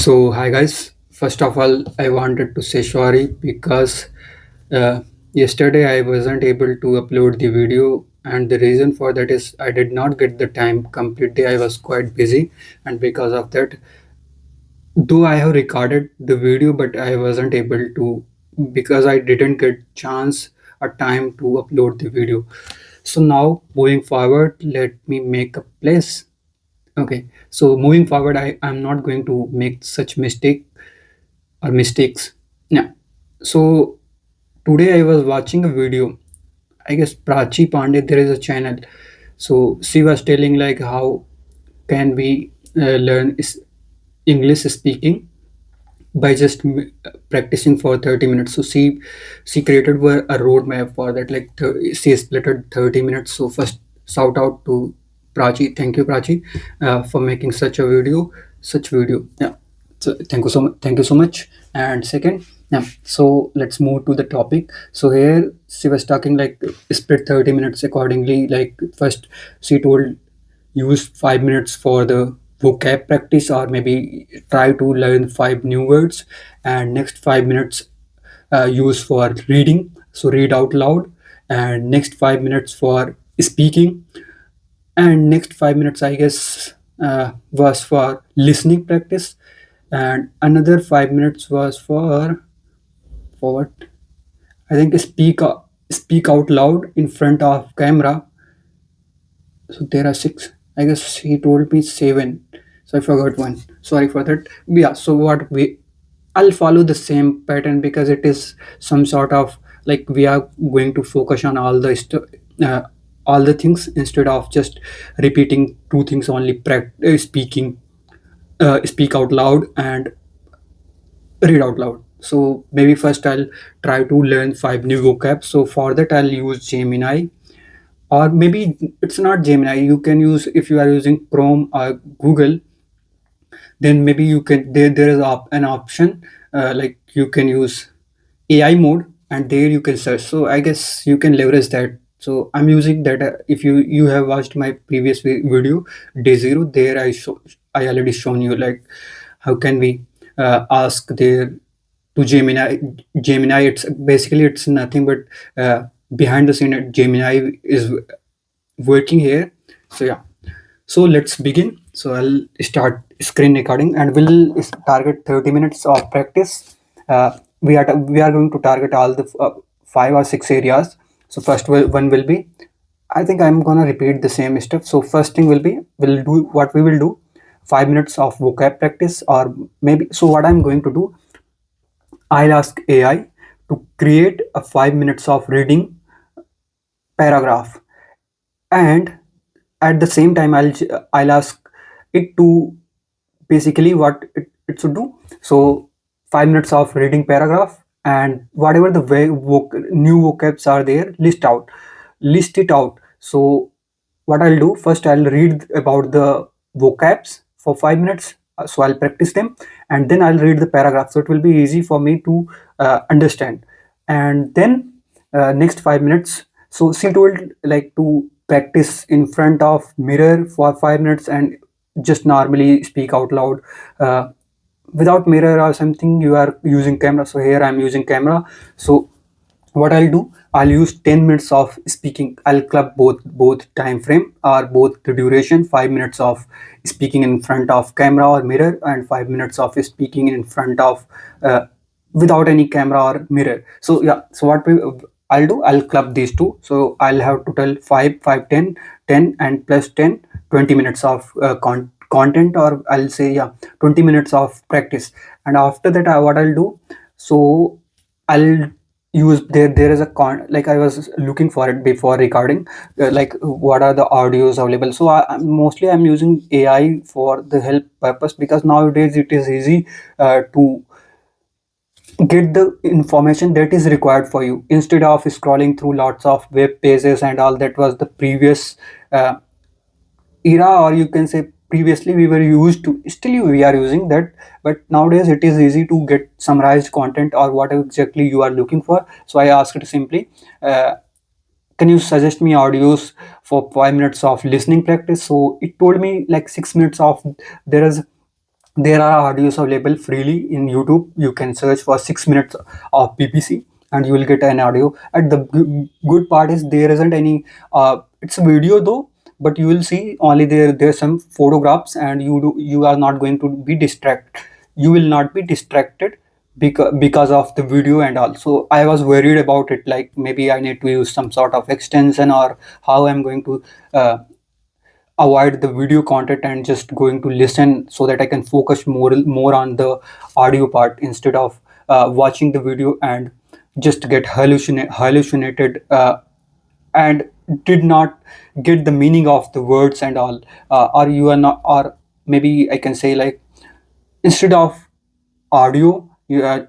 So, hi guys. First of all, I wanted to say sorry because uh, yesterday I wasn't able to upload the video, and the reason for that is I did not get the time completely. I was quite busy, and because of that, though I have recorded the video, but I wasn't able to because I didn't get chance or time to upload the video. So now moving forward, let me make a place. Okay, so moving forward, I'm not going to make such mistakes. Yeah. So today I was watching a video. I guess Prachi Pandey, there is a channel. So she was telling like how can we learn English speaking by just practicing for 30 minutes. So she created a roadmap for that. Like she splitted 30 minutes. So first shout out to Prachi. Thank you, Prachi, for making such video. Yeah. So thank you so much. Thank you so much. And second, yeah. So let's move to the topic. So here she was talking like split 30 minutes accordingly. Like first she told use 5 minutes for the vocab practice or maybe try to learn five new words, and next 5 minutes use for reading, so read out loud, and next 5 minutes for speaking, and next 5 minutes I guess was for listening practice, and another 5 minutes was for what, I think speak out loud in front of camera. So there are six. I guess he told me seven. So I forgot one. Sorry for that. Yeah. So what we, I'll follow the same pattern because it is some sort of like we are going to focus on all the things instead of just repeating two things only. Speak out loud and read out loud. So maybe first I'll try to learn five new vocab. So for that I'll use Gemini, or maybe it's not Gemini. You can use, if you are using Chrome or Google, then maybe you can there is an option, like you can use AI mode, and there you can search. So I guess you can leverage that. So I'm using that. If you have watched my previous video day zero, there I already shown you like how can we ask there to Gemini. It's basically it's nothing but behind the scene. Gemini is working here. So yeah, so let's begin. So I'll start screen recording and we'll target 30 minutes of practice. We are going to target all the five or six areas. So one will be, I think I'm gonna repeat the same stuff. So first thing will be, we'll do what we will do, 5 minutes of vocab practice, or maybe, so what I'm going to do, I'll ask AI to create a 5 minutes of reading paragraph, and at the same time I'll ask it to basically what it should do. So 5 minutes of reading paragraph, and whatever the new vocabs are there, list it out. So what I'll do, first I'll read about the vocabs for 5 minutes, so I'll practice them, and then I'll read the paragraph, so it will be easy for me to understand. And then next 5 minutes, so she told like to practice in front of mirror for 5 minutes and just normally speak out loud, uh, without mirror or something you are using camera. So here I'm using camera. So what I'll do, I'll use 10 minutes of speaking. I'll club both time frame or both the duration, 5 minutes of speaking in front of camera or mirror, and 5 minutes of speaking in front of without any camera or mirror. So yeah, so I'll do, I'll club these two. So I'll have total 10 and plus 10, 20 minutes of content, or I'll say yeah, 20 minutes of practice. And after that what I'll do, so I'll use, there is a like I was looking for it before recording, like what are the audios available. So mostly I'm using AI for the help purpose, because nowadays it is easy to get the information that is required for you instead of scrolling through lots of web pages and all. That was the previous uh, era, or you can say previously we were used to, still we are using that, but nowadays it is easy to get summarized content or what exactly you are looking for. So I asked simply, uh, can you suggest me audios for 5 minutes of listening practice? So it told me like 6 minutes of, there is There are audios available freely in YouTube. You can search for 6 minutes of BBC and you will get an audio. And the good part is there isn't any. It's a video though, but you will see only there's some photographs, and you are not going to be distracted. You will not be distracted because of the video and all. So I was worried about it, like maybe I need to use some sort of extension, or how I'm going to uh, avoid the video content and just going to listen, so that I can focus more on the audio part instead of watching the video and just get hallucinated, and did not get the meaning of the words and all. Or you are not, or maybe I can say, like, instead of audio,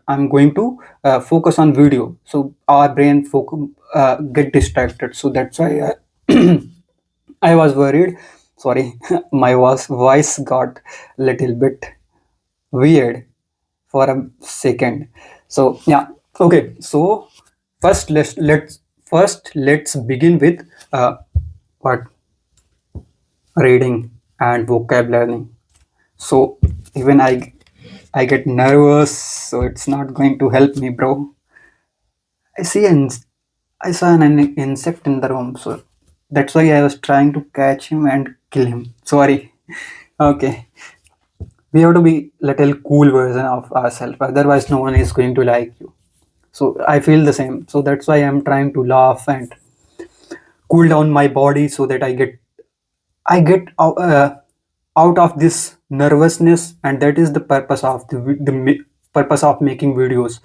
I'm going to focus on video, so our brain focus get distracted. So that's why I was worried. Sorry, my voice got little bit weird for a second. So yeah, okay. So let's begin with what reading and vocabulary. So even I get nervous, so it's not going to help me, bro. I see an I saw an insect in the room, so that's why I was trying to catch him and kill him. Sorry. Okay. We have to be little cool version of ourselves, otherwise no one is going to like you. So I feel the same. So that's why I'm trying to laugh and cool down my body, so that I get out of this nervousness, and that is the purpose of purpose of making videos.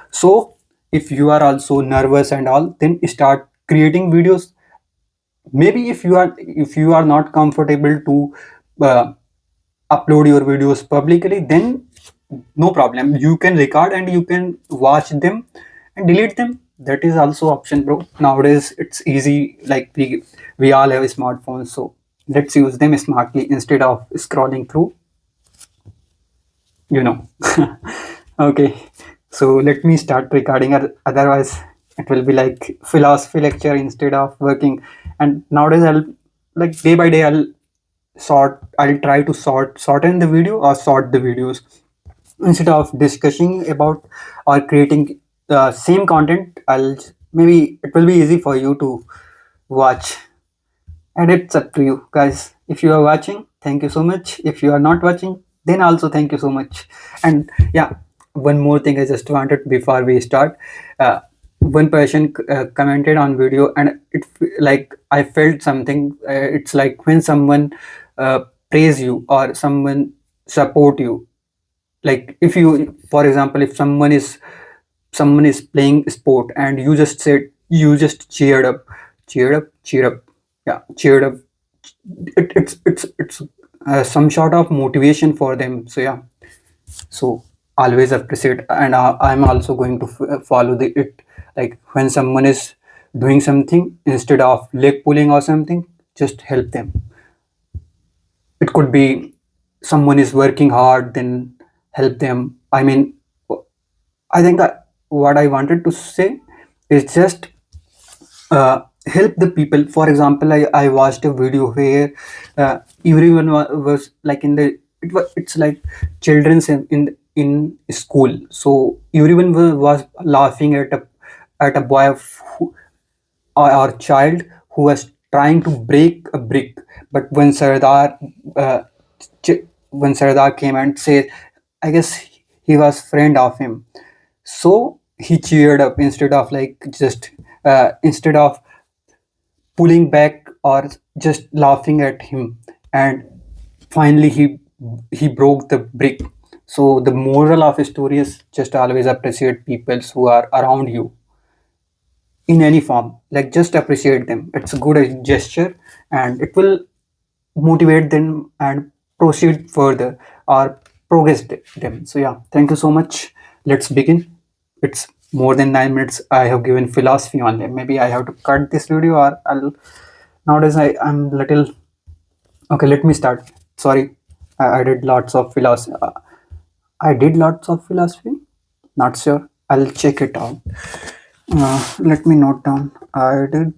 So if you are also nervous and all, then start creating videos. Maybe if you are not comfortable to uh, upload your videos publicly, then no problem, you can record and you can watch them and delete them. That is also option, bro. Nowadays it's easy, like we all have smartphones, so let's use them smartly instead of scrolling through, you know. Okay, so let me start recording, otherwise it will be like philosophy lecture instead of working. And nowadays I'll, like, day by day I'll try to shorten the video or sort the videos, instead of discussing about or creating the same content. I'll maybe it will be easy for you to watch, and it's up to you guys. If you are watching, thank you so much. If you are not watching, then also thank you so much. And yeah, one more thing I just wanted before we start. One person commented on video, and like I felt something. It's like when someone praise you or someone support you. Like, if you, for example, if someone is playing sport and you just cheered up, yeah, cheered up. It's some sort of motivation for them. So yeah, so always appreciate. And I'm also going to follow the it, like when someone is doing something, instead of leg pulling or something, just help them. It could be someone is working hard, then help them. I mean, I think what I wanted to say is just help the people. For example, I watched a video where everyone was like in the it's like children's in school. So everyone was laughing at a boy or child who was trying to break a brick. But uh, when Sardar came and said, I guess he was friend of him, so he cheered up instead of like just instead of pulling back or just laughing at him. And finally he broke the brick. So the moral of a story is just always appreciate people who are around you in any form. Like, just appreciate them. It's a good gesture, and it will motivate them and proceed further or progress them. So yeah, thank you so much. Let's begin. It's more than 9 minutes. I have given philosophy only. Maybe I have to cut this video, or I'll nowadays I'm little. Okay, let me start. Sorry, I did lots of philosophy. I did lots of philosophy. Not sure. I'll check it out. Let me note down. I did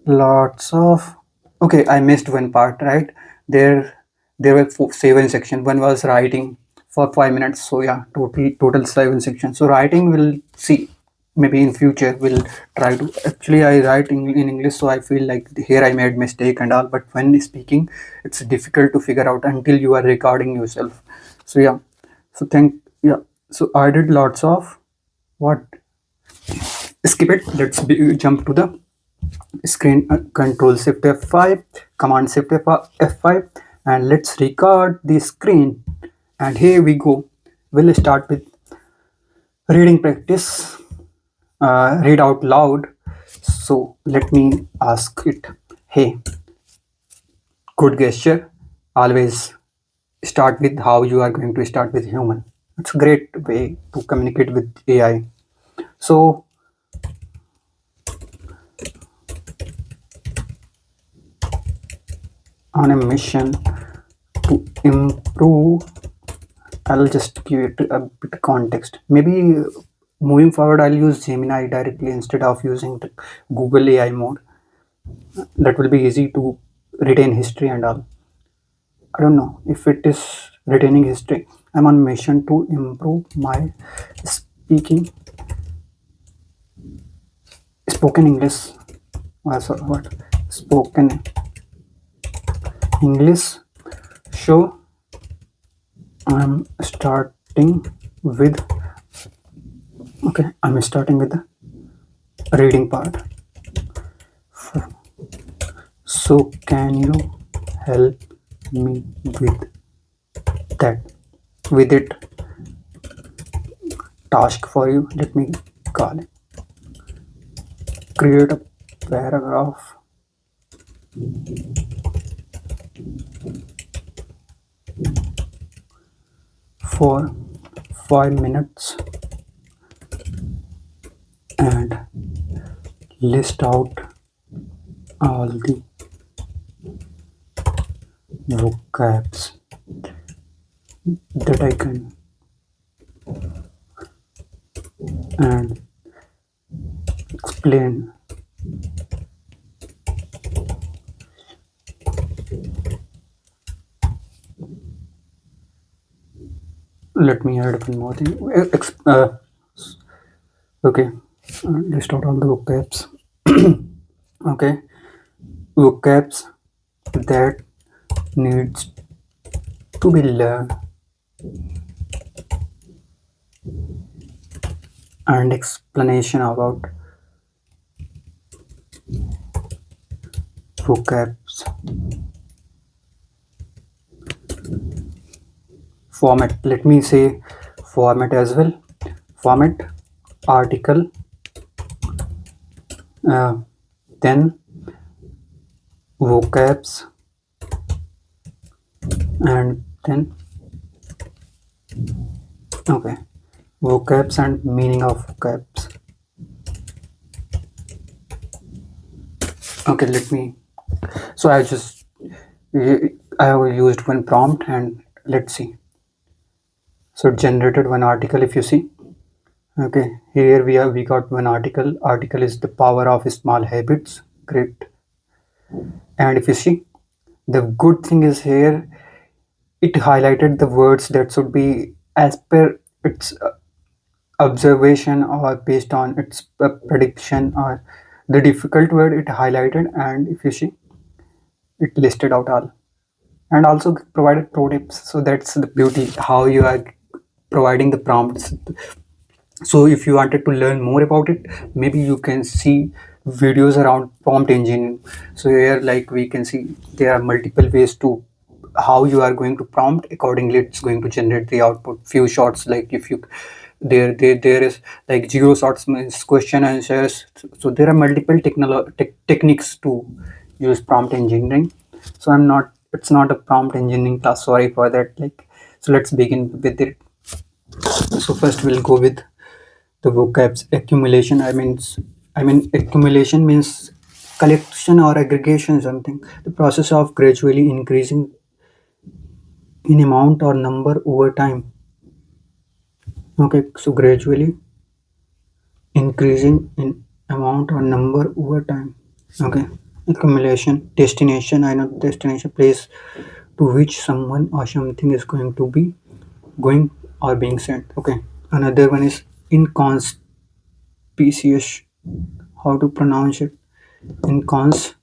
lots of. Okay, I missed one part. Right there. there were seven sections. One was writing for 5 minutes. So yeah, total seven sections. So writing will see, maybe in future we'll try to. Actually, I write in English, so I feel like here I made mistake and all. But when speaking, it's difficult to figure out until you are recording yourself. So yeah. So thank yeah. So I did lots of what. Skip it. Jump to the screen. Control Shift F5, Command Shift F5, and let's record the screen. And here we go. We'll start with reading practice. Read out loud. So let me ask it. Hey, good gesture. Always start with how you are going to start with human. It's a great way to communicate with AI. So on a mission to improve, I'll just give it a bit context. Maybe moving forward, I'll use Gemini directly instead of using the Google AI mode. That will be easy to retain history and all. I don't know if it is retaining history. I'm on mission to improve my speaking spoken English. Sorry, what? Spoken English. So I'm starting with okay. I'm starting with the reading part. So can you help me with that? With it task for you. Let me call it. Create a paragraph for 5 minutes and list out all the vocabs that I can and explain let me add one more thing. Okay, list out all the vocabs. Okay, vocabs that needs to be learned and explanation about vocabs. Format, let me say format as well. Format article, then vocabs, and then okay, vocabs and meaning of vocabs. Okay, let me. So I have used one prompt and let's see. So it generated one article. If you see, okay, here we got one article. Article is the power of small habits. Great. And if you see, the good thing is here it highlighted the words that should be as per its observation or based on its prediction, or the difficult word it highlighted, and if you see it listed out all and also provided pro tips. So that's the beauty how you are providing the prompts. So if you wanted to learn more about it, maybe you can see videos around prompt engine. So here like we can see there are multiple ways to how you are going to prompt. Accordingly it's going to generate the output. Few shots, like if you there is like zero shots means question answers. So there are multiple techniques to use prompt engineering. So I'm not, it's not a prompt engineering class, sorry for that. Like, so let's begin with it. So first we'll go with the vocabs accumulation. I mean accumulation means collection or aggregation something, the process of gradually increasing in amount or number over time. Okay, so gradually increasing in amount or number over time. Okay, accumulation. Destination, I know destination, place to which someone or something is going to be going or being sent. Okay. Another one is inconspicuous. How to pronounce it? Incons.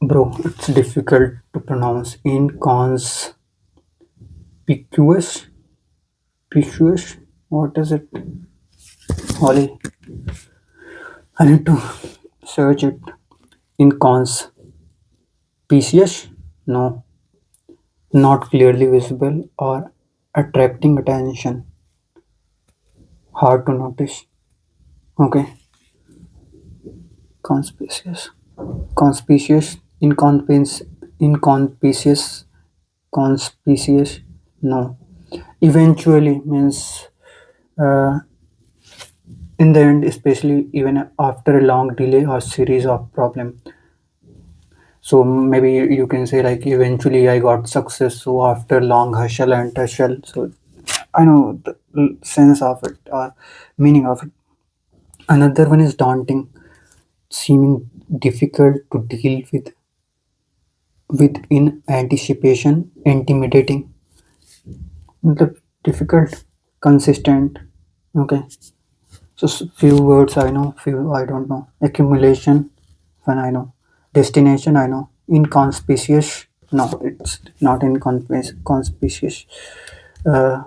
Bro, it's difficult to pronounce. Inconspicuous. Pictuous. What is it? Holly, I need to search it. Inconspicuous. No, not clearly visible or attracting attention. Hard to notice. Okay. Conspicuous. Conspicuous. Inconspicuous. Conspicuous. No. Eventually means uh, in the end, especially even after a long delay or series of problem. So maybe you can say like eventually I got success. So after long hustle and tussle, so I know the sense of it or meaning of it. Another one is daunting, seeming difficult to deal with in anticipation, intimidating, the difficult, consistent. Okay, so few words I know, few I don't know. Accumulation, when I know. Destination I know. Inconspicuous, no, it's not inconspicuous. Uh,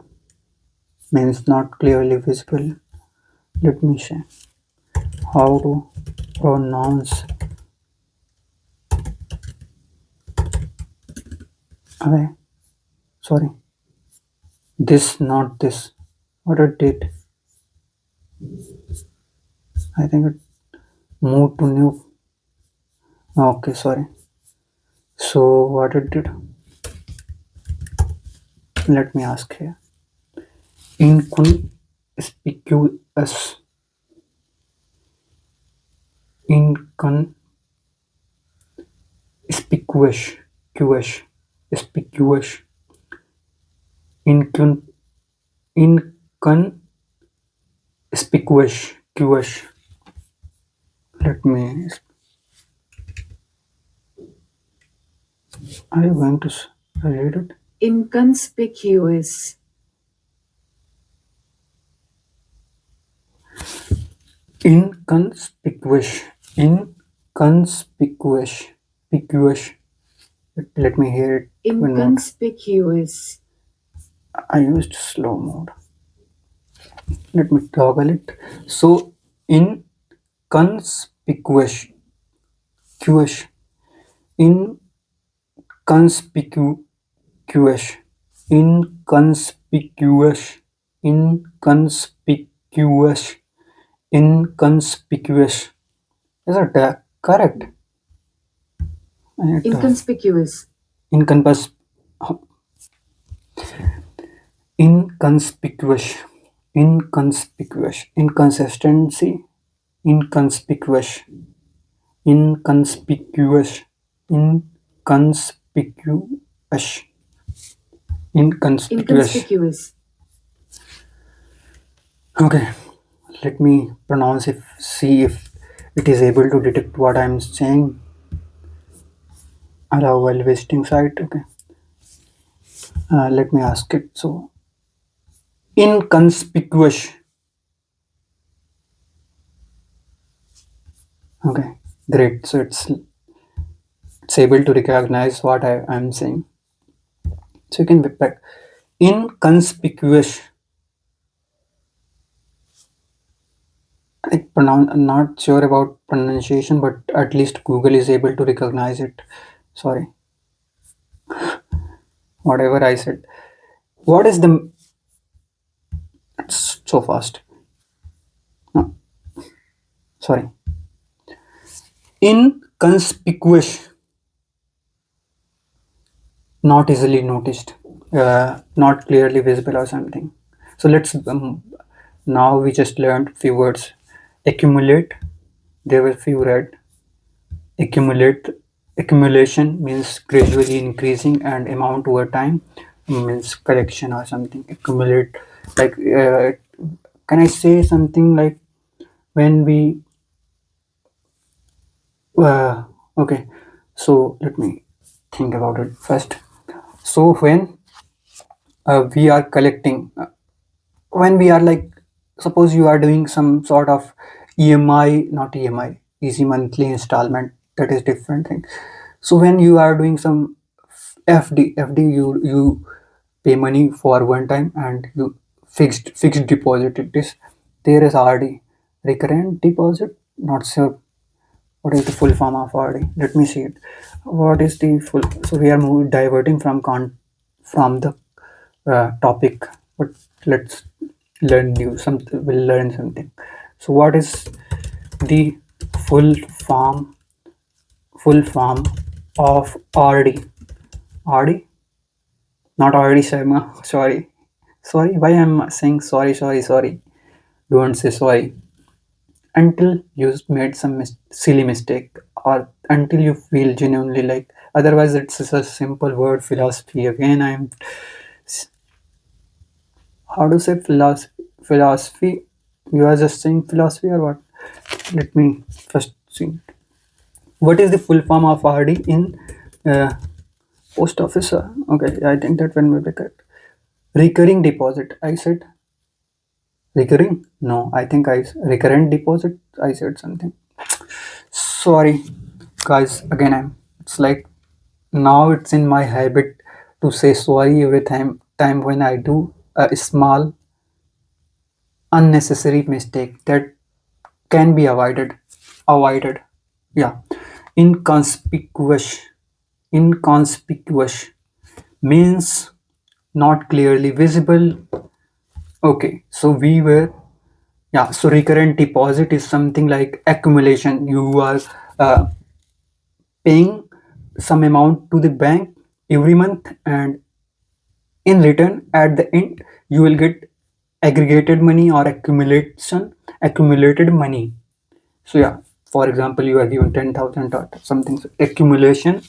means not clearly visible. Let me say how to pronounce. Okay, sorry. This, not this. What it did? I think it moved to new. Okay, sorry. So what it did? Let me ask here. Inconspicuous. Inconspicuous. Spicuous. Spicuous. Incon. Inconspicuous. Let me. Are you going to read it? Inconspicuous. Inconspicuous. Inconspicuous. Spicuous. Let me hear it one more. Inconspicuous. I used slow mode. Let me toggle it. So inconspicuous. Cuous. Inconspicuous. Inconspicuous. Inconspicuous. Inconspicuous. Is it correct? I need to Inconspicuous. inconspicuous. Inconspicuous. Inconspicuous. Inconsistency. Inconspicuous. Inconspicuous. Inconspicuous. Inconspicuous. Inconspicuous. Okay, let me pronounce if see if it is able to detect what I'm saying. Allow while visiting site. Okay, let me ask it. So inconspicuous. Okay, great. So it's able to recognize what I'm saying. So you can be back. Inconspicuous. I'm not sure about pronunciation, but at least Google is able to recognize it. Sorry, whatever I said. What is the? It's so fast. No, sorry. Inconspicuous, not easily noticed, not clearly visible or something. So let's now we just learned few words. Accumulate. There were few read. Accumulate. Accumulation means gradually increasing and amount over time means collection or something. Accumulate, like can I say something like when we uh, Okay, so let me think about it first. So when we are collecting, when we are like, suppose you are doing some sort of EMI, not EMI, easy monthly installment, that is different thing. So when you are doing some FD, you pay money for one time and you fixed deposit. It is there is RD, recurrent deposit. Not sure what is the full form of RD. Let me see it. What is the full? So we are diverting from from the topic, but let's learn new something. We'll learn something. So what is the full form full form of RD? RD? Not RD Sharma. Sorry. Sorry. Why am I saying sorry? Sorry. Sorry. Don't say sorry until you made some silly mistake, or until you feel genuinely like. Otherwise, it's just a simple word philosophy. Again, I'm how to say philosophy. You are just saying philosophy or what? Let me first see. What is the full form of RD in uh, post office? Okay, I think that one will be correct. Recurring deposit. I said recurring. No, I think recurrent deposit. I said something. Sorry, guys. Again, It's like now it's in my habit to say sorry every time when I do a small unnecessary mistake that can be avoided. Yeah. Inconspicuous. Inconspicuous means not clearly visible. Okay, so we were, yeah, so recurrent deposit is something like accumulation. You are uh, paying some amount to the bank every month, and in return, at the end, you will get aggregated money or accumulated money. So yeah, for example, you are given 10,000 or something. So accumulation,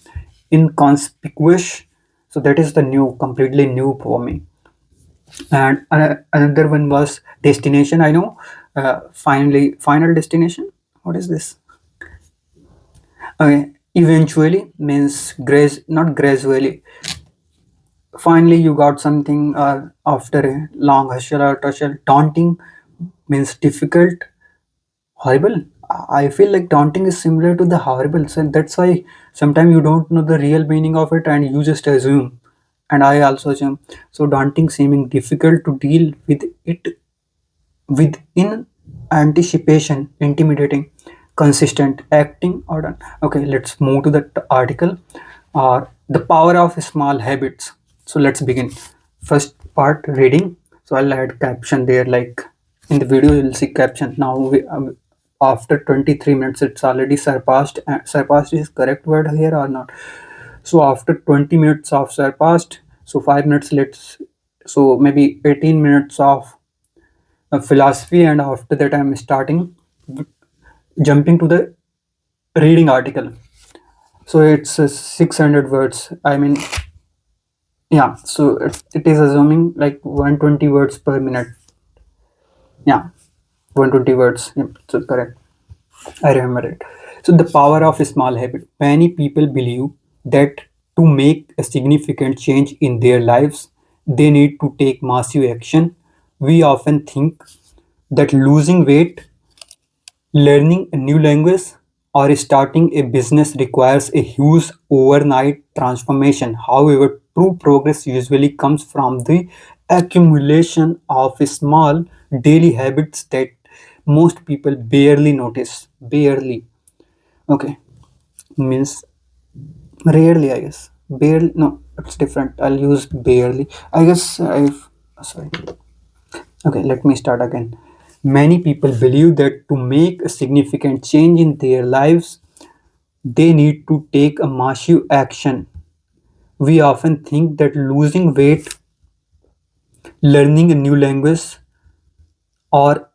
inconspicuous. So that is the new, completely new for me. And another one was destination. I know, final destination. What is this? Eventually means not gradually. Finally, you got something after a long hustle or tussle. Daunting means difficult, horrible. I feel like daunting is similar to the horrible, so that's why sometimes you don't know the real meaning of it and you just assume. And I also assume. So daunting seeming difficult to deal with it within anticipation, intimidating, consistent, acting or done. Okay, let's move to the article. The power of small habits. So let's begin. First part reading. So I'll add caption there. Like in the video, you'll see caption. Now after 23 minutes, it's already surpassed. Surpassed is correct word here or not? So after 20 minutes of surpassed, so 5 minutes let's. So maybe 18 minutes of philosophy, and after that I'm starting jumping to the reading article. So it's 600 words. I mean, yeah, so it is assuming like 120 words per minute. Yeah, 120 words. Yep, so correct. I remember it. So the power of a small habit. Many people believe that to make a significant change in their lives, they need to take massive action. We often think that losing weight, learning a new language, or starting a business requires a huge overnight transformation. However, true progress usually comes from the accumulation of small daily habits that most people barely notice. Barely. Okay. Means rarely, I guess. Barely. No, it's different. I'll use barely. I guess I've. Sorry. Okay, let me start again. Many people believe that to make a significant change in their lives, they need to take a massive action. We often think that losing weight, learning a new language, or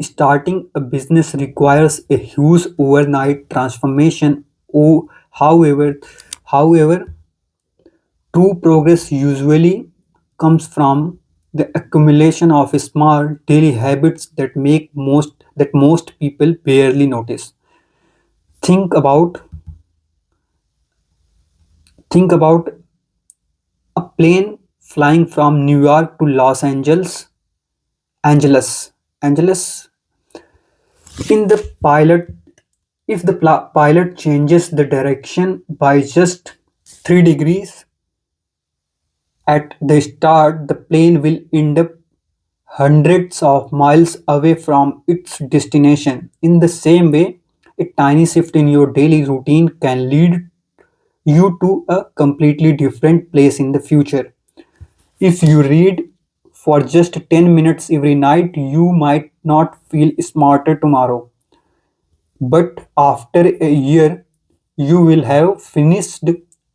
starting a business requires a huge overnight transformation. Oh, however, true progress usually comes from the accumulation of small daily habits that most people barely notice. Think about Think about a plane flying from New York to Los Angeles. Angeles. Angeles. In the pilot, if the pilot changes the direction by just 3 degrees at the start, the plane will end up hundreds of miles away from its destination. In the same way, a tiny shift in your daily routine can lead you to a completely different place in the future. If you read for just 10 minutes every night, you might not feel smarter tomorrow. But after a year, you will have finished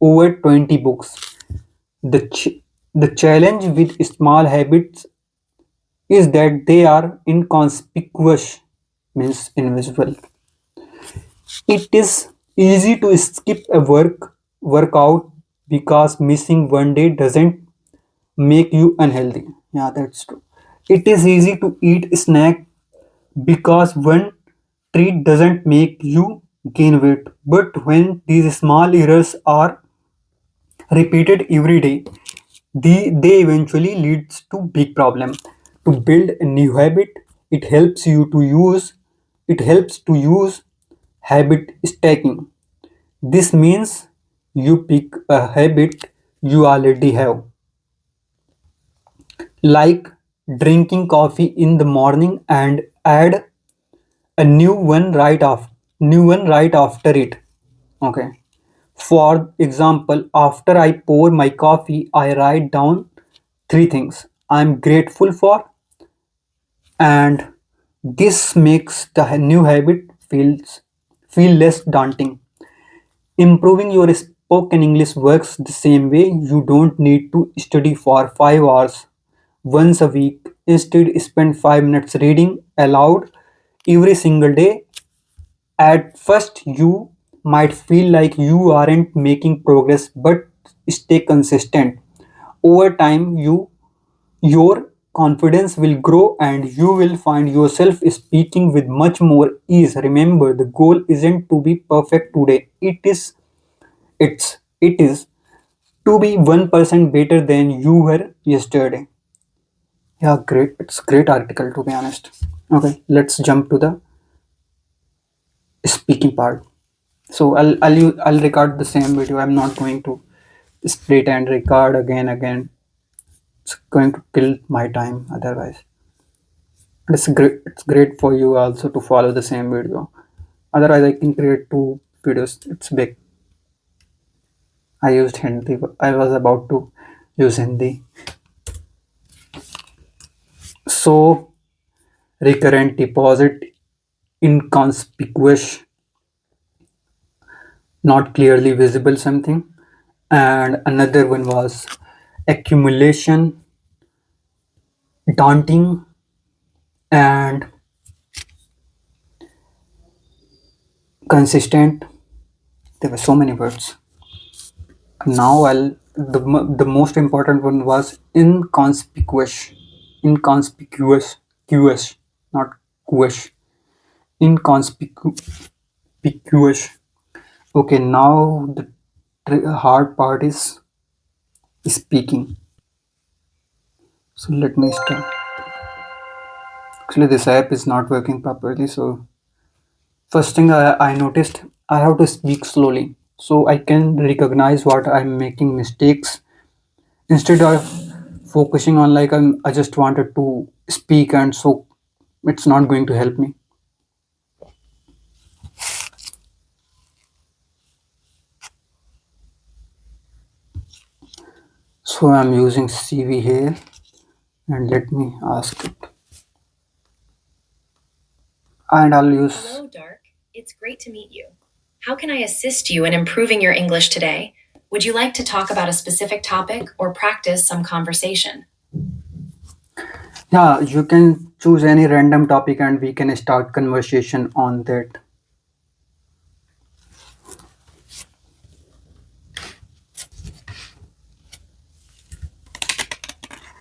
over 20 books. The challenge with small habits is that they are inconspicuous, means invisible. It is easy to skip a workout because missing one day doesn't make you unhealthy. Yeah, that's true. It is easy to eat a snack because one treat doesn't make you gain weight. But when these small errors are repeated every day, they eventually leads to big problem. To build a new habit, it helps you to use it helps to use habit stacking. This means you pick a habit you already have, like drinking coffee in the morning, and add a new one right after it. Okay. For example, after I pour my coffee, I write down three things I'm grateful for, and this makes the new habit feel less daunting. Improving your spoken English works the same way. You don't need to study for 5 hours once a week. Instead, spend 5 minutes reading aloud every single day. At first, you might feel like you aren't making progress, but stay consistent. Over time, your confidence will grow and you will find yourself speaking with much more ease. Remember, the goal isn't to be perfect today. It is to be 1% better than you were yesterday. Yeah, great. It's great article, to be honest. Okay, let's jump to the speaking part. So I'll record the same video. I'm not going to split and record again. It's going to kill my time otherwise. It's great for you also to follow the same video. Otherwise, I can create two videos. It's big. I used Hindi. I was about to use Hindi. So recurrent deposit, inconspicuous, not clearly visible something. And another one was accumulation, daunting, and consistent. There were so many words. Now the most important one was inconspicuous, inconspicuous, not cuous, inconspicuous. Okay, now the hard part is speaking. So let me start. Actually, this app is not working properly. So first thing I noticed, I have to speak slowly so I can recognize what I'm making mistakes instead of focusing on like I just wanted to speak, and so it's not going to help me. So I'm using CV here, and let me ask it, and I'll use. Hello, Dark. It's great to meet you. How can I assist you in improving your English today? Would you like to talk about a specific topic or practice some conversation? Yeah, you can choose any random topic and we can start conversation on that.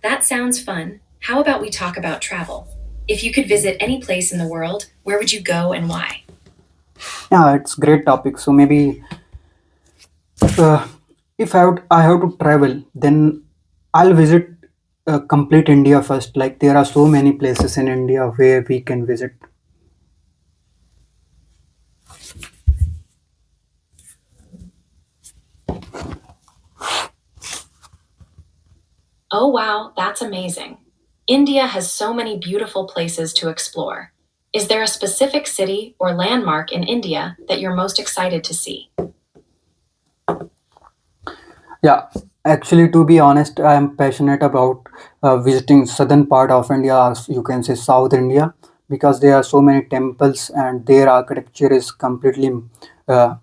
That sounds fun. How about we talk about travel? If you could visit any place in the world, where would you go and why? Yeah, it's great topic. So maybe uh, If I have to travel, then I'll visit complete India first. Like there are so many places in India where we can visit. Oh, wow, that's amazing. India has so many beautiful places to explore. Is there a specific city or landmark in India that you're most excited to see? Yeah, actually, to be honest, I am passionate about visiting southern part of India, or you can say South India, because there are so many temples and their architecture is completely uh,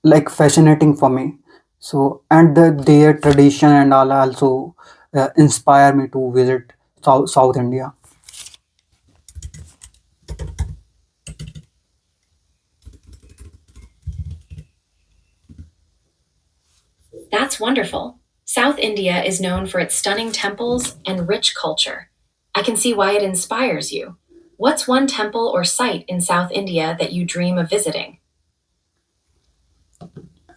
like fascinating for me. So, and their tradition and all also inspire me to visit South India. That's wonderful. South India is known for its stunning temples and rich culture. I can see why it inspires you. What's one temple or site in South India that you dream of visiting?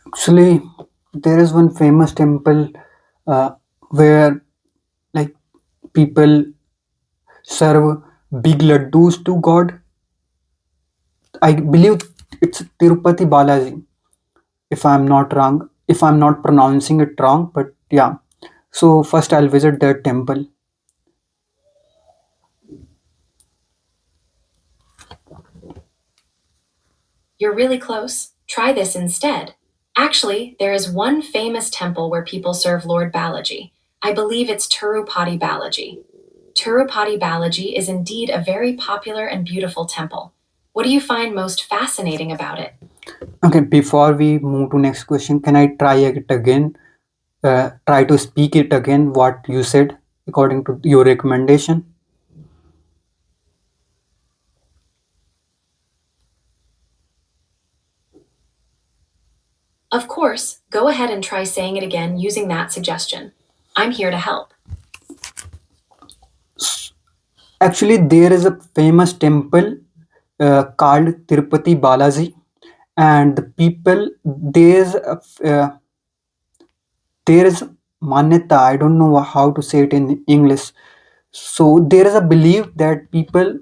Actually, there is one famous temple uh, where like people serve big laddus to God. I believe it's Tirupati Balaji, if I'm not wrong, if I'm not pronouncing it wrong, but yeah. So first I'll visit that temple. You're really close. Try this instead. Actually, there is one famous temple where people serve Lord Balaji. I believe it's Tirupati Balaji. Tirupati Balaji is indeed a very popular and beautiful temple. What do you find most fascinating about it? Okay, before we move to next question, can I try it again? Try to speak it again, what you said according to your recommendation. Of course, go ahead and try saying it again using that suggestion. I'm here to help. Actually, there is a famous temple called Tirupati Balaji, and the people there is manyata. I don't know how to say it in English. So there is a belief that people.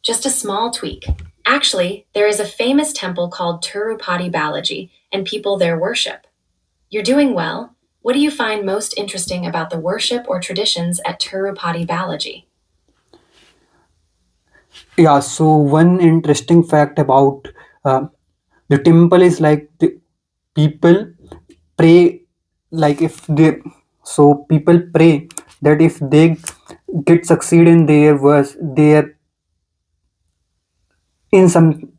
Just a small tweak. Actually, there is a famous temple called Tirupati Balaji, and people there worship. You're doing well. What do you find most interesting about the worship or traditions at Tirupati Balaji? Yeah, so one interesting fact about uh, the temple is like the people pray, like if they, so people pray that if they get succeed in their verse, their in some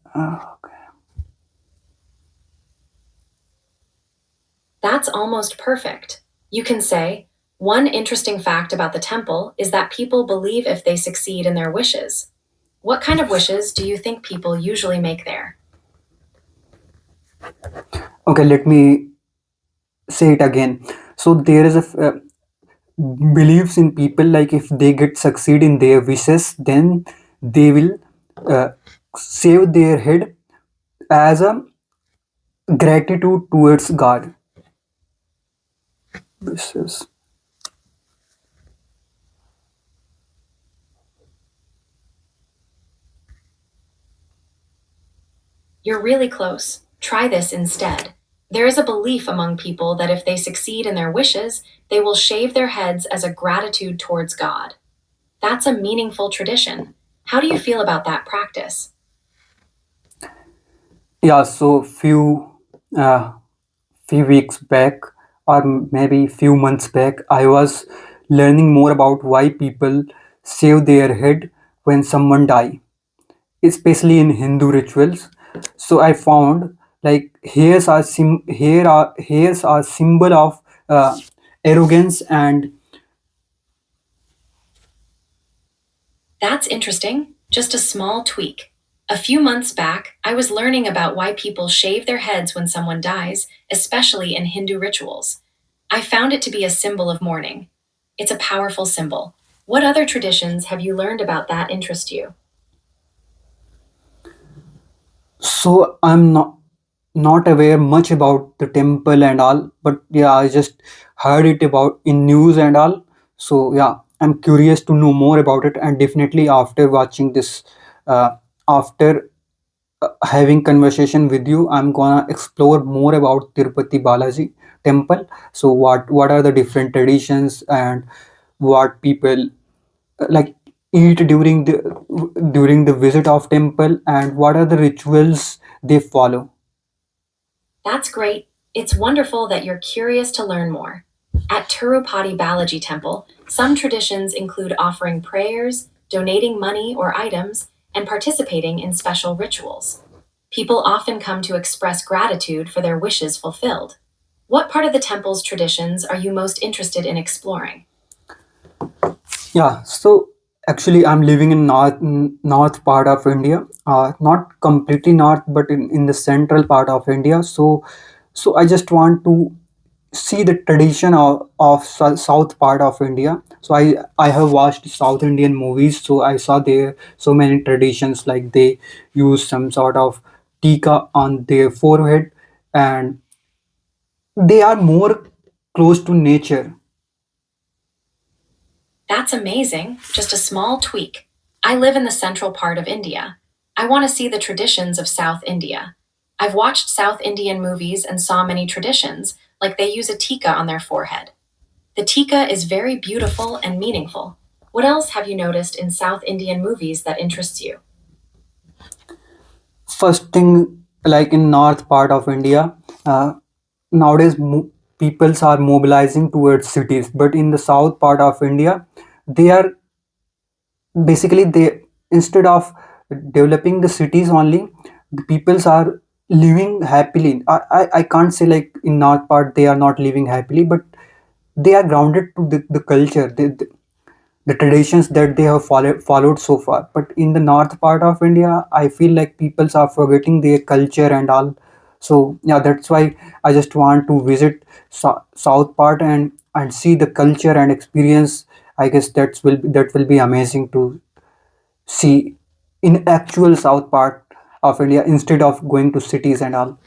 That's almost perfect. You can say, one interesting fact about the temple is that people believe if they succeed in their wishes. What kind of wishes do you think people usually make there? okay, let me say it again. So there is a beliefs in people like if they get succeed in their wishes, then they will uh, save their head as a gratitude towards God. Wishes. You're really close. Try this instead. There is a belief among people that if they succeed in their wishes, they will shave their heads as a gratitude towards God. That's a meaningful tradition. How do you feel about that practice? Yeah, so uh, few weeks back or maybe few months back, I was learning more about why people shave their head when someone die, especially in Hindu rituals. So I found like hairs are symbol of arrogance and That's interesting. Just a small tweak. A few months back, I was learning about why people shave their heads when someone dies, especially in Hindu rituals. I found it to be a symbol of mourning. It's a powerful symbol. What other traditions have you learned about that interest you? so I'm not. not aware much about the temple and all, but yeah, I just heard it about in news and all. So yeah, I'm curious to know more about it, and definitely after watching this, after having conversation with you, I'm gonna explore more about Tirupati Balaji temple. So what are the different traditions and what people like eat during the visit of temple, and what are the rituals they follow. That's great. It's wonderful that you're curious to learn more. At Tirupati Balaji Temple, some traditions include offering prayers, donating money or items, and participating in special rituals. People often come to express gratitude for their wishes fulfilled. What part of the temple's traditions are you most interested in exploring? Yeah, so actually, I'm living in north part of India, not completely north, but in the central part of India. So I just want to see the tradition of south part of India. So I have watched South Indian movies, so I saw there so many traditions, like they use some sort of tika on their forehead, and they are more close to nature. That's amazing. Just a small tweak. I live in the central part of India. I want to see the traditions of South India. I've watched South Indian movies and saw many traditions, like they use a tika on their forehead. The tika is very beautiful and meaningful. What else have you noticed in South Indian movies that interests you? First thing, like in north part of India, uh, nowadays peoples are mobilizing towards cities, but in the south part of India, they are basically they, instead of developing the cities only, the peoples are living happily. I can't say like in north part they are not living happily, but they are grounded to the culture, the traditions that they have followed so far. But in the north part of India, I feel like peoples are forgetting their culture and all. So yeah, that's why I just want to visit south part and see the culture and experience. I guess that will be amazing to see in actual south part of India instead of going to cities and all.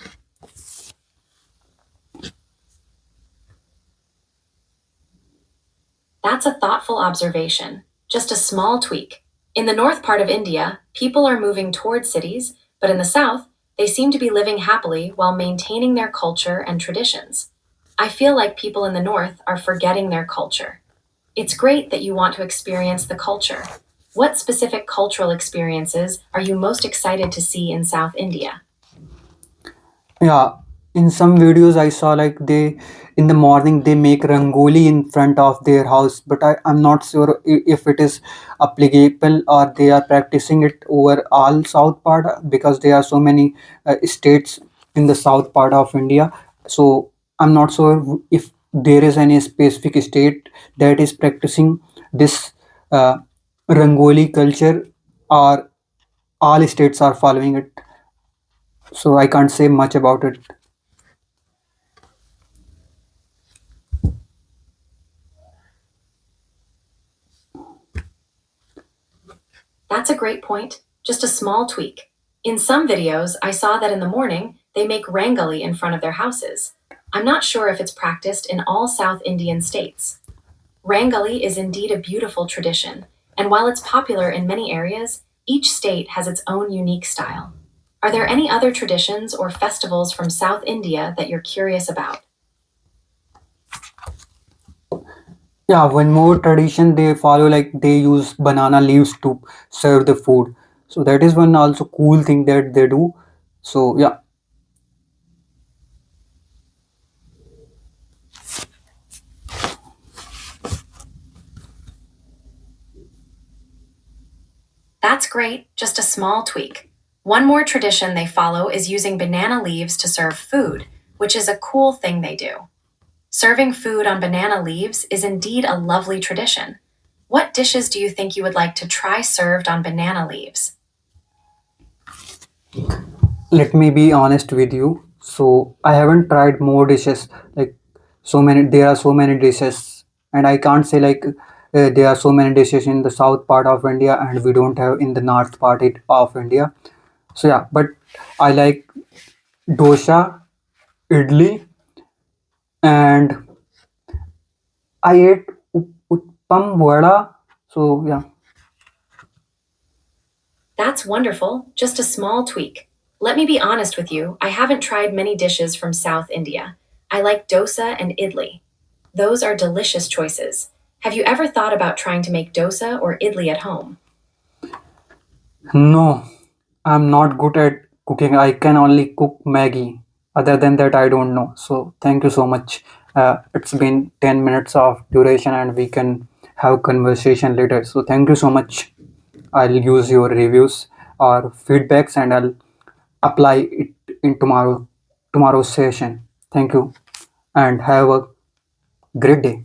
That's a thoughtful observation. Just a small tweak. In the north part of India, people are moving towards cities, but in the south, they seem to be living happily while maintaining their culture and traditions. I feel like people in the north are forgetting their culture. It's great that you want to experience the culture. What specific cultural experiences are you most excited to see in South India? Yeah, in some videos I saw like they in the morning they make rangoli in front of their house, but I'm not sure if it is applicable or they are practicing it over all south part, because there are so many states in the south part of India. So I'm not sure if there is any specific state that is practicing this uh, rangoli culture, or all states are following it. So I can't say much about it. That's a great point. Just a small tweak. In some videos, I saw that in the morning, they make rangali in front of their houses. I'm not sure if it's practiced in all South Indian states. Rangali is indeed a beautiful tradition, and while it's popular in many areas, each state has its own unique style. Are there any other traditions or festivals from South India that you're curious about? Yeah, one more tradition they follow, like they use banana leaves to serve the food. So that is one also cool thing that they do. So yeah, That's great, just a small tweak. One more tradition they follow is using banana leaves to serve food, which is a cool thing they do. Serving food on banana leaves is indeed a lovely tradition. What dishes do you think you would like to try served on banana leaves? let me be honest with you. So I haven't tried more dishes. Like so many, there are so many dishes, and I can't say like there are so many dishes in the south part of India, and we don't have in the north part of India. So yeah, but I like dosa, idli, and I ate utpam vada. So yeah, That's wonderful, just a small tweak. Let me be honest with you, I haven't tried many dishes from South India. I like dosa and idli. Those are delicious choices. Have you ever thought about trying to make dosa or idli at home? no, I'm not good at cooking. I can only cook Maggie. Other than that, I don't know. So thank you so much. It's been 10 minutes of duration and we can have conversation later. So thank you so much. I'll use your reviews or feedbacks and I'll apply it in tomorrow's session. Thank you and have a great day.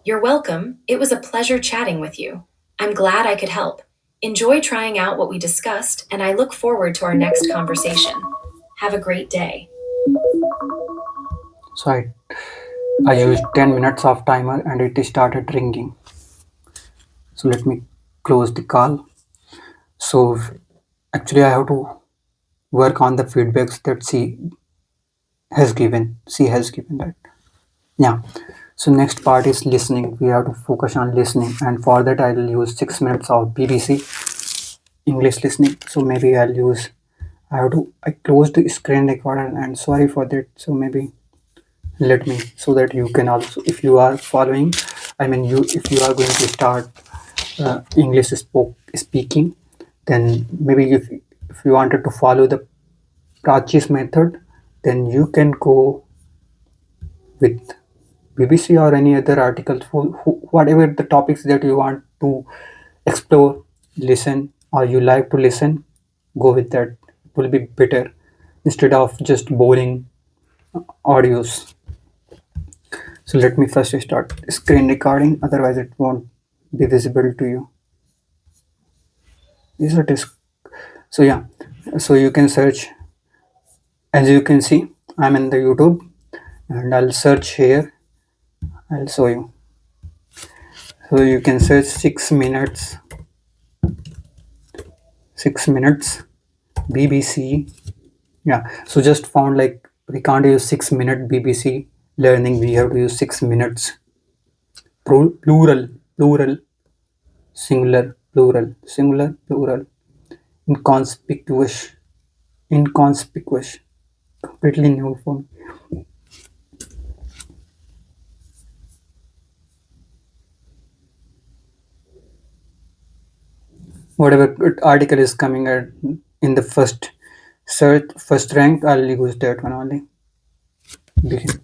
You're welcome. It was a pleasure chatting with you. I'm glad I could help. Enjoy trying out what we discussed, and I look forward to our next conversation. Have a great day. So I used 10 minutes of timer and it started ringing. So let me close the call. So actually I have to work on the feedbacks that she has given that. Yeah. So next part is listening. We have to focus on listening and for that I will use 6 minutes of BBC English listening. So maybe I closed the screen recorder and sorry for that. So maybe let me so that you can also if you are following I mean you if you are going to start English speaking, then maybe if you wanted to follow the Prachi's method, then you can go with BBC or any other articles, whatever the topics that you want to explore, listen, or you like to listen, go with that. It will be better instead of just boring audios. So let me first start screen recording, otherwise it won't be visible to you. Is it is so yeah. So you can search as you can see. I'm in the YouTube and I'll search here. I'll show you. So you can search 6 minutes BBC. Yeah. So just found like we can't use 6 minute BBC learning. We have to use 6 minutes. Plural, singular, plural, inconspicuous, completely new for me. Whatever article is coming at in the first rank, I'll use that one only. Begin.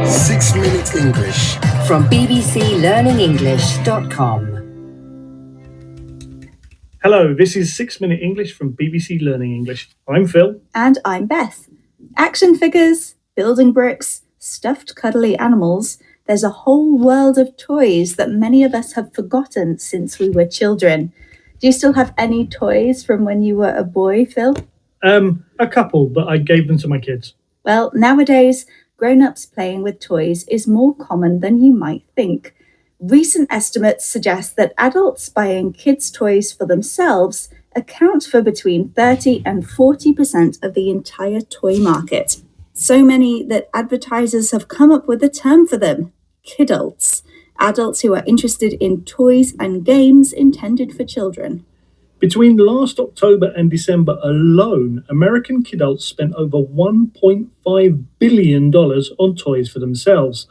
6 Minute English. From bbclearningenglish.com. Hello, this is 6 Minute English from BBC Learning English. I'm Phil. And I'm Beth. Action figures, building bricks, stuffed cuddly animals. There's a whole world of toys that many of us have forgotten since we were children. Do you still have any toys from when you were a boy, Phil? A couple, but I gave them to my kids. Well, nowadays, grown-ups playing with toys is more common than you might think. Recent estimates suggest that adults buying kids' toys for themselves account for between 30 and 40% of the entire toy market. So many that advertisers have come up with a term for them, kidults, adults who are interested in toys and games intended for children. Between last October and December alone, American kidults spent over $1.5 billion on toys for themselves.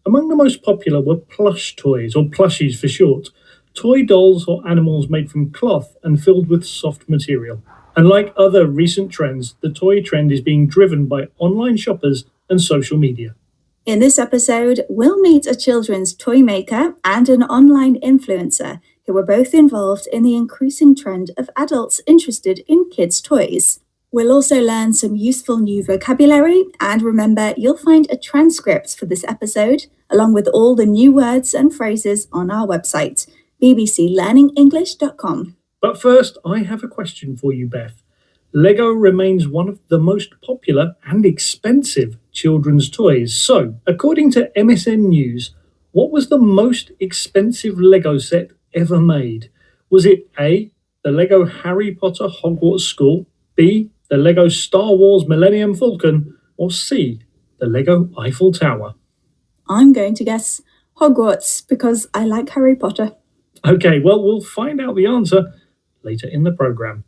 Among the most popular were plush toys, or plushies for short, toy dolls or animals made from cloth and filled with soft material. And like other recent trends, the toy trend is being driven by online shoppers and social media. In this episode, we'll meet a children's toy maker and an online influencer who are both involved in the increasing trend of adults interested in kids' toys. We'll also learn some useful new vocabulary, and remember, you'll find a transcript for this episode, along with all the new words and phrases on our website, bbclearningenglish.com. But first, I have a question for you, Beth. Lego remains one of the most popular and expensive children's toys. So, according to MSN News, What was the most expensive Lego set ever made? Was it A, the Lego Harry Potter Hogwarts School, B, the Lego Star Wars Millennium Falcon, or C, the Lego Eiffel Tower? I'm going to guess Hogwarts because I like Harry Potter. Okay, well, we'll find out the answer later in the program.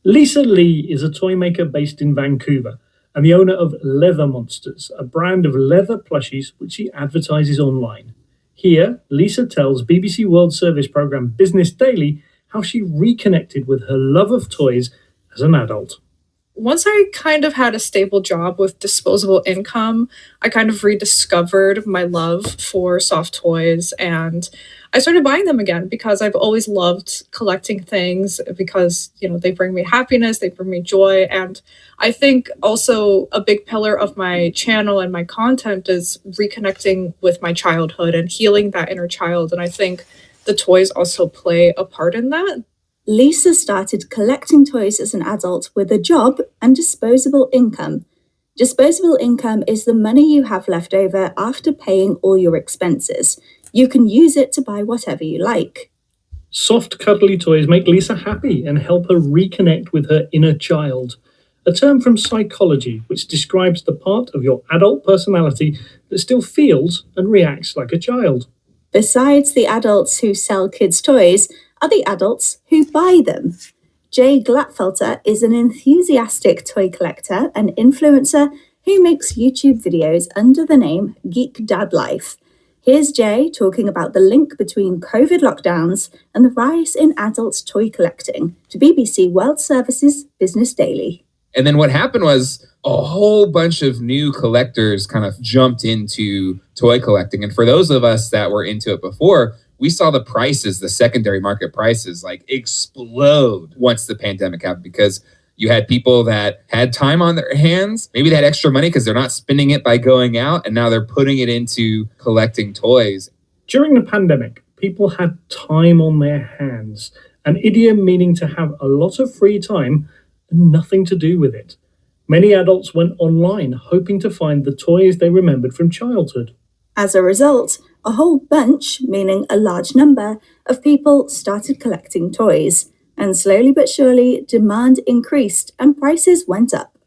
Lisa Lee is a toy maker based in Vancouver and the owner of Leather Monsters, a brand of leather plushies which she advertises online. Here, Lisa tells BBC World Service programme Business Daily how she reconnected with her love of toys as an adult. Once I kind of had a stable job with disposable income, I kind of rediscovered my love for soft toys and I started buying them again because I've always loved collecting things because, they bring me happiness, they bring me joy. And I think also a big pillar of my channel and my content is reconnecting with my childhood and healing that inner child. And I think the toys also play a part in that. Lisa started collecting toys as an adult with a job and disposable income. Disposable income is the money you have left over after paying all your expenses. You can use it to buy whatever you like. Soft, cuddly toys make Lisa happy and help her reconnect with her inner child, a term from psychology which describes the part of your adult personality that still feels and reacts like a child. Besides the adults who sell kids' toys, are the adults who buy them. Jay Glatfelter is an enthusiastic toy collector and influencer who makes YouTube videos under the name Geek Dad Life. Here's Jay talking about the link between COVID lockdowns and the rise in adult toy collecting to BBC World Service's Business Daily. And then what happened was a whole bunch of new collectors kind of jumped into toy collecting. And for those of us that were into it before, we saw the prices, the secondary market prices, like explode once the pandemic happened because you had people that had time on their hands. Maybe they had extra money because they're not spending it by going out, and now they're putting it into collecting toys. During the pandemic, people had time on their hands, an idiom meaning to have a lot of free time and nothing to do with it. Many adults went online hoping to find the toys they remembered from childhood. As a result, a whole bunch, meaning a large number, of people started collecting toys. And slowly but surely, demand increased and prices went up.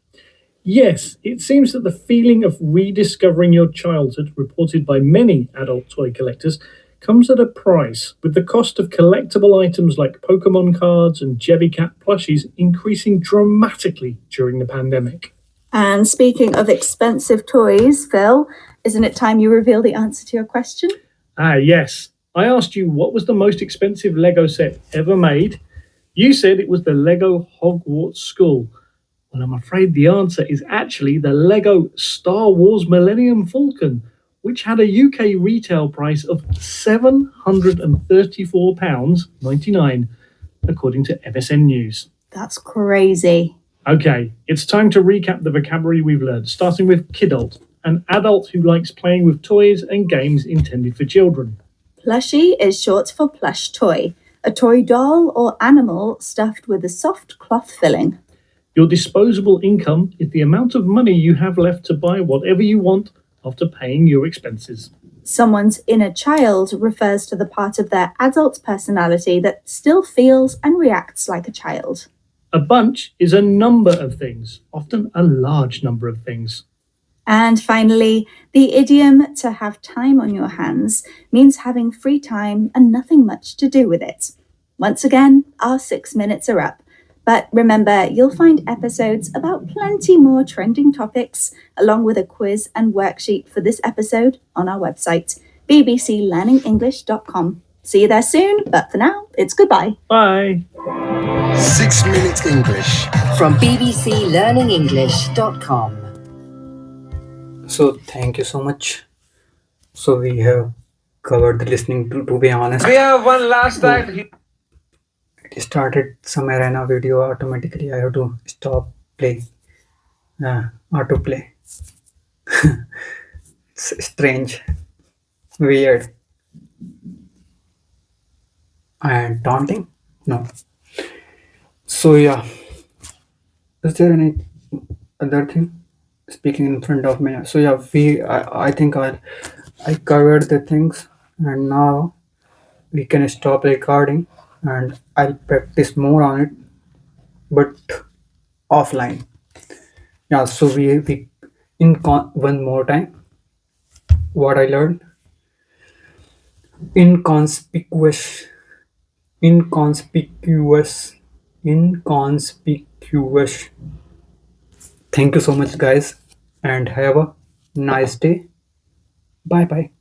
Yes, it seems that the feeling of rediscovering your childhood, reported by many adult toy collectors, comes at a price, with the cost of collectible items like Pokemon cards and Jellycat plushies increasing dramatically during the pandemic. And speaking of expensive toys, Phil, isn't it time you reveal the answer to your question? Yes. I asked you what was the most expensive Lego set ever made. You said it was the Lego Hogwarts School. Well, I'm afraid the answer is actually the Lego Star Wars Millennium Falcon, which had a UK retail price of £734.99, according to MSN News. That's crazy. Okay, it's time to recap the vocabulary we've learned, starting with kidult, an adult who likes playing with toys and games intended for children. Plushie is short for plush toy, a toy doll or animal stuffed with a soft cloth filling. Your disposable income is the amount of money you have left to buy whatever you want after paying your expenses. Someone's inner child refers to the part of their adult personality that still feels and reacts like a child. A bunch is a number of things, often a large number of things. And finally, the idiom to have time on your hands means having free time and nothing much to do with it. Once again, our 6 minutes are up. But remember, you'll find episodes about plenty more trending topics, along with a quiz and worksheet for this episode on our website, bbclearningenglish.com. See you there soon, but for now, it's goodbye. Bye. 6 Minutes English from bbclearningenglish.com. So thank you so much. So we have covered the listening to be honest. We have one last time. It started somewhere in a video automatically. I have to stop play. Autoplay. It's strange, weird, and daunting. No. So yeah, is there any other thing speaking in front of me? So yeah, I think I covered the things, and now we can stop recording, and I'll practice more on it, but offline. Yeah, so we one more time what I learned. Inconspicuous, inconspicuous, inconspicuous. Thank you so much, guys, and have a nice day. Bye bye.